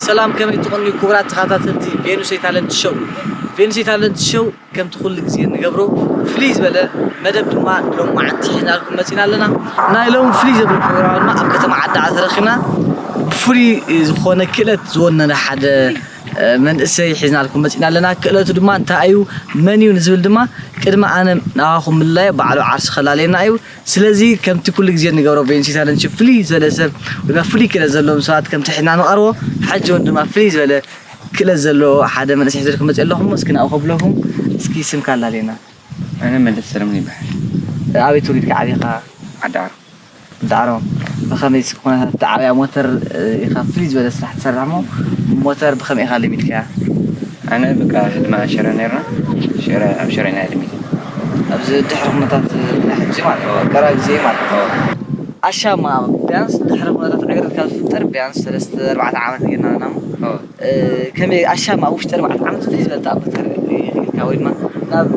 سلام كم تقولني كورات خاطرتي Venusey Talent show Venusey Talent show كم تقول لك زين نقبرو فليز بلا مدب ما لو ما عندي حنا لكم مسينا لنا نايلون فليز بالبروغرام ما أبكت مع عد عثرخنا بفري زخونة كلت زووننا حدا منእሰይ حزنا لكم مسينا لنا كلت دما أنت أيو منيو نزول دما كدما أنا ناخذ من الله بعلو عرس خلالينا أيو سلازي كم تقول لك زين نقبرو Venusey Talent show فليز ولا سب وما فلي كلا زلهم ساعات كم تحنا نقرو حاجة دما فليز ولا كلا زلوا حدا من يحزر لكم تقول مسكين أو قبلهم سكي اسم كان لنا أنا مدرسة سلمني بحر أبي تريد كعريقة عدار دارهم بخميس كنا تعبي موتر يخفليز ولا سرح تسرعمه موتر بخم يخلي ميتك أنا بقى ما شرينا شرينا لميت أبز تحرق مطات زي ما كراج زي ما عشان ما بيانس تحرق مطات عقد كان فتر بيانس 3-4 عامات جينا نام كم عشان ما وش 4 عامات فليز بلتقى بتر كاوي ما ناب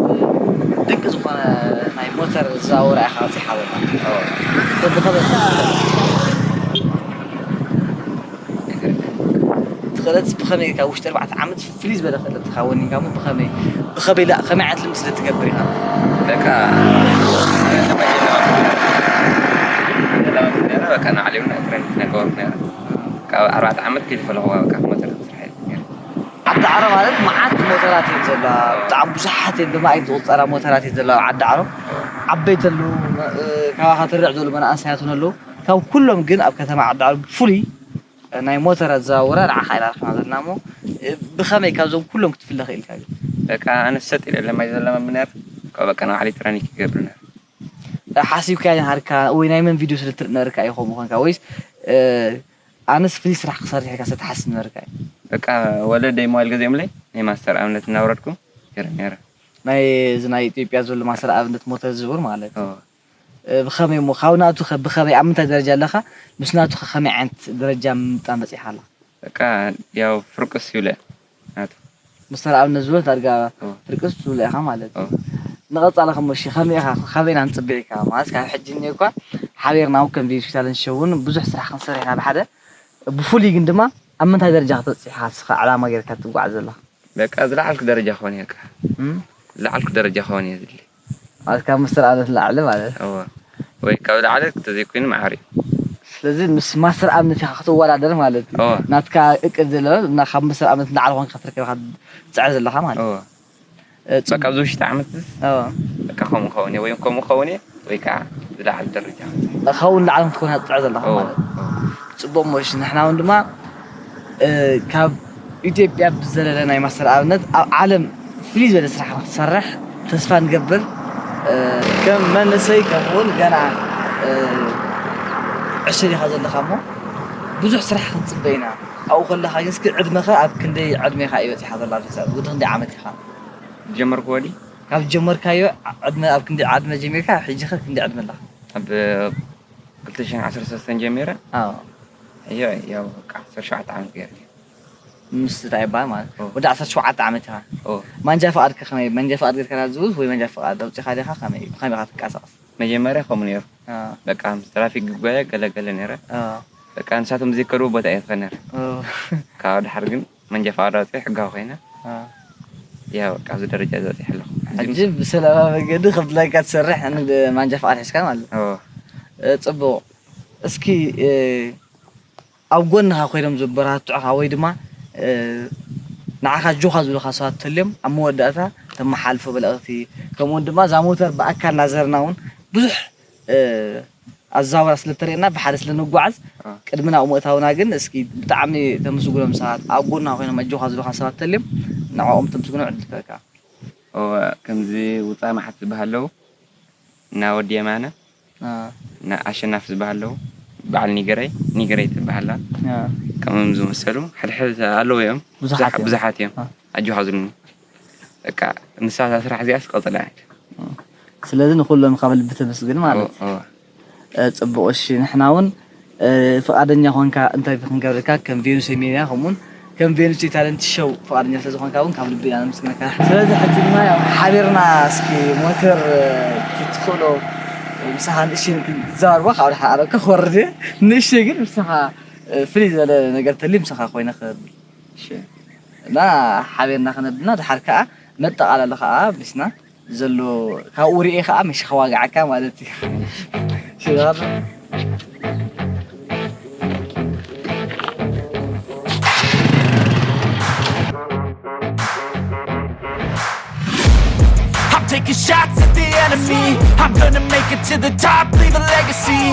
دق زخنا ناي موتر زاور أخاطي حاولنا خلت بخمي كاوش 4 عامات فليز بلا خلت تخاوني كامو بخمي لا خمي عاد المسلة تكبريها لك كان علينا ترند نقولنا كأربعة عامات كيف فلهو كان موتر عد عرب هذا معات موترات ينزل تعب بصحة بما يدوط أرى موترات ينزل عد عرب عبيت له كواحد الرعد ولا أنا أسياتنا له كان كلهم جن أب كتم عد عرب فلي ناي موترات زاورة رح خيرات هذا نامو بخمي كازم كلهم كتفل خيل كاي لك أنا الست إلى لما ينزل لما منار كانوا علي تراني قبلنا حاسب كاين هاركا وينايمن فيديو سلت نركا يخو مخن كويس أنا سفليس راح خسر هيك ستحسن نركا لك ولا داي مال جزيم لي هي ماستر أمنت نورتكم يرى ناي زناي تيبيا زول ماستر أمنت موتر زبور مالك بخمي مخاوناتو بخمي أمنت درجة لخا مش ناتو خمي عند درجة متأمسي حاله لك ياو فرقس يولا مستر أمنت زول ترجع فرقس يولا خا مالك نغطى على خمسة خمينا نصبيك ما أسكع حجني كوا حبيرنا وكان Venusey Talent شوون بزح سرح خنصر هنا بحدا بفولي جندما أما أنت درجة تصحى على ما غير كتب وعزله لك أزرعك درجة خواني هيك لعلك درجة خواني هذي أسكع مستر أمنت الأعلى ماله ويكاو لعلك تزيكين معاري لازم مس مستر أمنت في خطوة ولا در ماله ناتكا إكدله نخم مستر أمنت نعرف وين خطر كده واحد تعزل لها ماله بقى بزوج تعمت كخوم خوني وينكم خوني ويكع زلع الدرجة خون العالم تكون هتعزل لها ماله صبوا مش نحنا عندما كاب إثيوبيا بزلنا ناي مستر أمنت عالم فليز ولا سرح تصرح تصفى نقبل كم منسي كمون جنا 20 هذا اللي خامو بزح سرح خنصبينا أو خلها خايس كعد مخا أب كندي عد مخا أيوة حاضر الله بسات ودهن دي عمتي خا جمر كولي كاب جمر كايو عدنا أب كندي عدنا جميركا حجي خا كندي عدنا الله أب قلت ليش 10 سنين جميرة أيوة يا 10 عام كير مستعيبة ما وده 10 عامتها ما نجا فقد كخمي ما نجا فقد كنا زوز وما نجا فقد لو تخلي خمي خات كاساس مجمرة خمنير لك عم ترافيك جوايا قلا نيرة لك أنا ساعتهم ذكروا بدأ يتغنر كعود حرقن من جف عراتي حقها خينا يا كعز درجة ذاتي حلو عجيب بسلامة بجد خبط لك تسرح أنا ما نجف عرس كان ولا تصبو اسكي أو قلنا خيرهم زبرات تعها ويدما نعخ جوخ زلو خاصات تلم أمو ودأتها تم حالفه بالأغتي كمون دما زاموتر بأكل نظرناون بزح الزاوية سلترينا بحارس لنوجعز كدمنا أموتها جن اسكي بتعمي تمسكوا مساعد أقولنا هنا مجوخ زلو خاصات تلم نعوم تمسكوا عند الكاكا كم زي وطعم حتى بهالو ناودي معنا عشان نفس بهالو بعل نيجري تبهلا كم مزو مسلو حد قالوا يوم بزحات يوم أجوا حاضرين كا مساعد أسرع زي أسقط طلع سلازم نقول قبل بتبس قل مالك تصبقش نحنا ون فقدنا هون كا أنت بخن قبل كم Venusey Media همون كم Venusey Talent show فقدنا سلازم هون كون قبل بينا مسكنا كا سلازم حتى ما حبيرنا سكي موتر تدخلوا مساحة إيش زار وقع ولا حارة كخورده نشتغل مساحة ፍلي زله ነገር ተሊም ሰኻ ኮይና خبل እሺ لا حبينا خنبنا دحركا متقالله خا بسنا زلو كاوري خا مش خواقعك مالتي شو هذا Taking shots at the enemy. I'm gonna make it to the top, leave a legacy.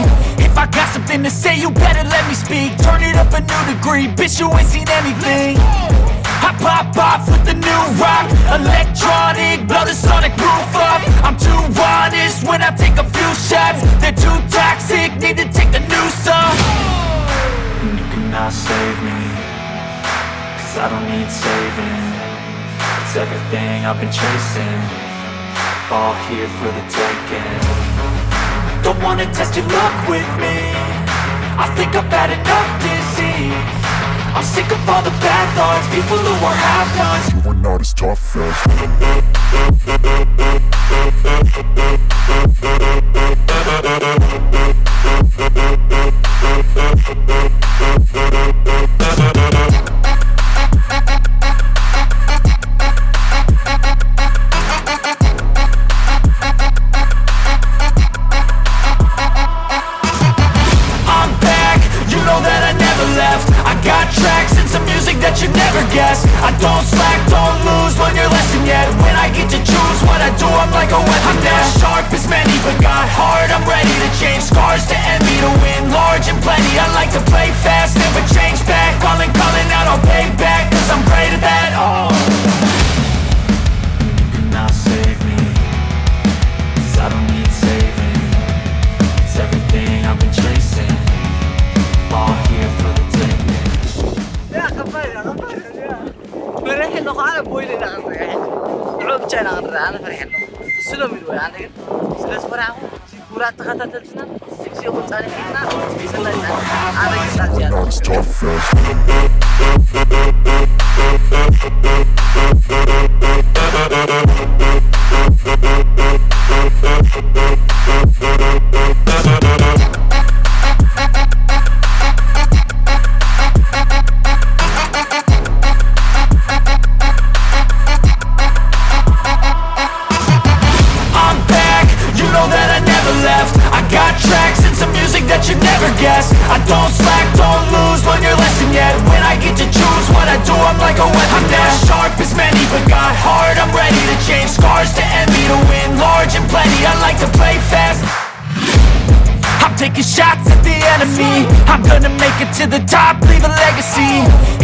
If I got something to say, you better let me speak. Turn it up a new degree, bitch, you ain't seen anything. I pop off with the new rock, electronic, blow the sonic roof up. I'm too honest when I take a few shots. They're too toxic, need to take the noose off. And you cannot save me, 'cause I don't need saving. It's everything I've been chasing, all here for the taking. Don't wanna test your luck with me, I think I've had enough disease. I'm sick of all the bad thoughts, people who are half-nots. You are not as tough as I don't slack, don't lose, learn your lesson yet. When I get to choose what I do, I'm like a weapon. I'm not sharp as many, but got hard, I'm ready to change. Scars to envy, to win large and plenty. I like to play fast, never change back. Calling out, I'll pay back, 'cause I'm great at that. Oh, you cannot save me, 'cause I don't need saving. It's everything I've been chasing, all here for the taking. فرح له أنا بقول لك أنا فرح عوب جانا أنا فرح له سلام يلوي أنا سلس فرحه كورات تخطط لنا سكسي يقول صار فينا سلا أنا يسال I don't slack, don't lose, learn your lesson yet. When I get to choose what I do, I'm like a weapon. I'm not sharp as many, but got hard, I'm ready to change. Scars to envy, to win large and plenty. I like to play fast, I'm taking shots at the enemy. I'm gonna make it to the top, leave a legacy.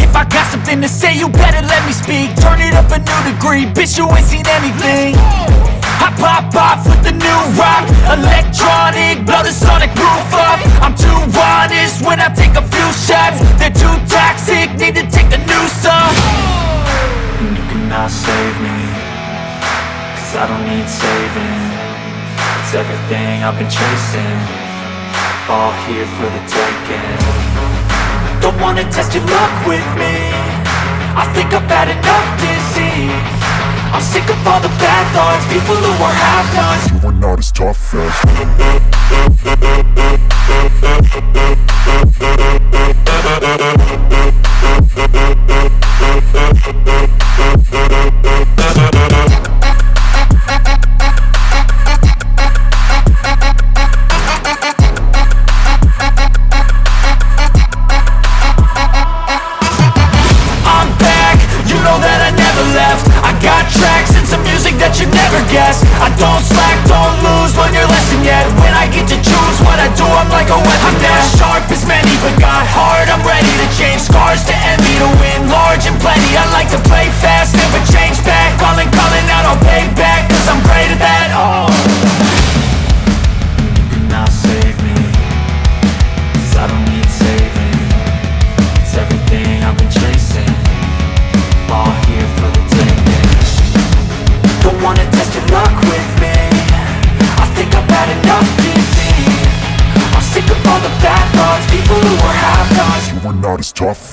If I got something to say, you better let me speak. Turn it up a new degree, bitch, you ain't seen anything. I pop off with the new rock, electronic, blow the sonic roof up. I'm too honest when I take a few shots. They're too toxic, need to take the noose off. And you cannot save me, 'cause I don't need saving. It's everything I've been chasing, all here for the taking. Don't wanna test your luck with me, I think I've had enough disease. I'm sick of all the bad thoughts, people who are half-nots. You are not as tough as I don't slack, don't lose, learn your lesson yet. When I get to choose what I do, I'm like a weapon. I'm not sharp as many, but got hard, I'm ready to change. Scars to envy, to win large and plenty. I like to play fast, never change back. Calling out, I'll pay back, 'cause I'm great at that. Oh, you cannot save me, 'cause I don't need saving. It's everything I've been chasing, all here for the taking. Don't wanna test your luck with me, I think I've had enough disease. I'm sick of all the bad thoughts, people who are half-nots. You are not as tough.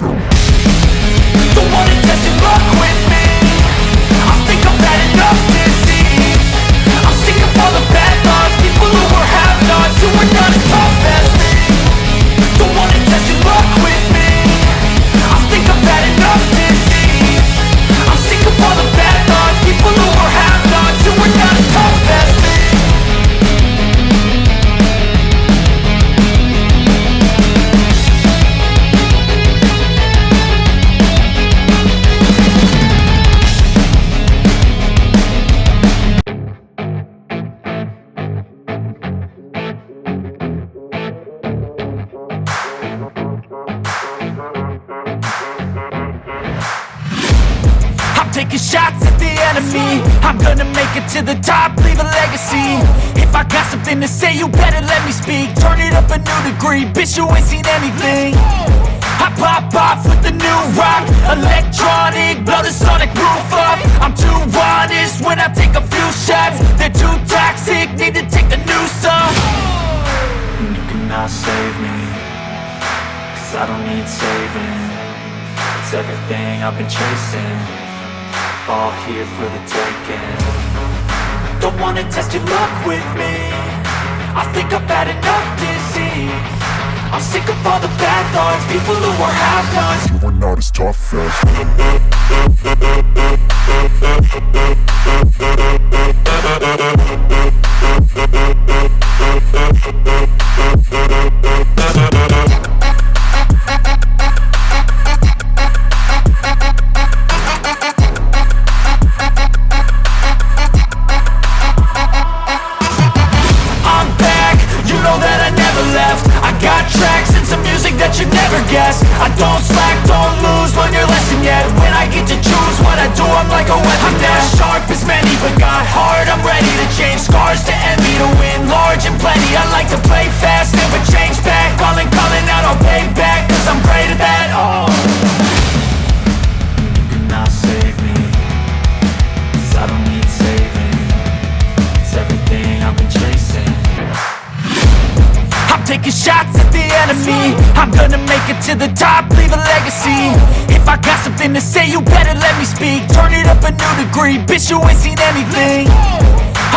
Don't wanna test your luck with me, I think I've had enough disease. I'm sick of all the bad thoughts, people who are half-nots. You are not as tough as me. Don't wanna test your luck with me, taking shots at the enemy. I'm gonna make it to the top, leave a legacy. If I got something to say, you better let me speak. Turn it up a new degree, bitch, you ain't seen anything. I pop off with the new rock, electronic, blow the sonic roof up. I'm too honest when I take a few shots. They're too toxic, need to take the noose off. And you cannot save me, 'cause I don't need saving. It's everything I've been chasing, all here for the taking. Don't wanna test your luck with me, I think I've had enough disease. I'm sick of all the bad thoughts, people who are half-nots. You are not as tough as I'm back, you know that I never left. I got tracks and some music that you never guess. I don't slack, don't lose, learn your lesson yet. When I get to choose what I do, I'm like a weapon. I'm not sharp as many, but got hard, I'm ready to change. Scars to envy, to win large and plenty. I like to play fast, never change back. Calling out, I'll pay back, 'cause I'm great at that. Oh, you cannot save me, 'cause I don't need saving. It's everything I've been chasing. I'm taking shots at the enemy. I'm gonna make it to the top, leave a legacy. If I got something to say, you better let me speak. Turn it up a new degree, bitch, you ain't seen anything.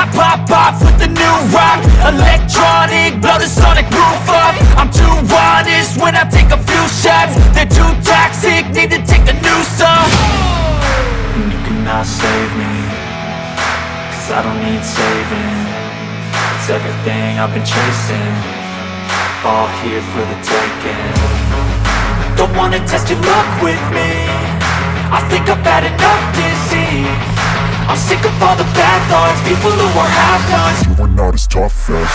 I pop off with the new rock, electronic, blow the sonic roof up. I'm too honest when I take a few shots. They're too toxic, need to take the noose off. And you cannot save me, 'cause I don't need saving. It's everything I've been chasing, all here for the taking. Don't wanna test your luck with me, I think I've had enough disease. I'm sick of all the bad thoughts, people who are half-nots. you are not as tough as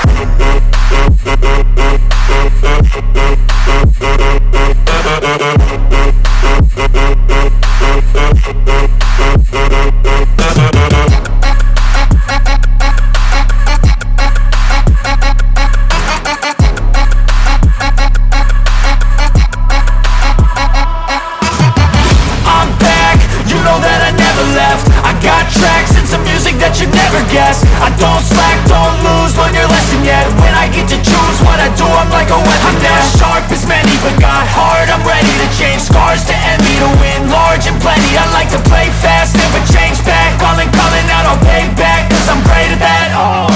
I'm back, you know that I never left. I got tracks and some music that you never guess. I don't slack, don't lose, learn your lesson yet. When I get to choose what I do, I'm like a weapon. I'm not sharp as many, but got hard, I'm ready to change. Scars to envy, to win large and plenty. I like to play fast, never change back. Calling out, I'll pay back, 'cause I'm great at that. Oh,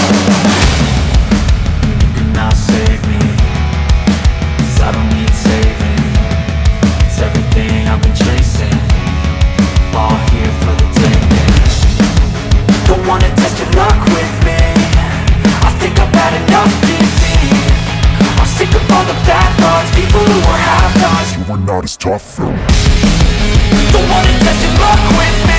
you cannot save me, 'cause I don't need saving. It's everything I've been chasing, all here for the taking. Don't wanna test your luck with me, I think I've had enough disease. I'm sick of all the bad thoughts, people who are half-nots. you are not as tough as Don't wanna test your luck with me,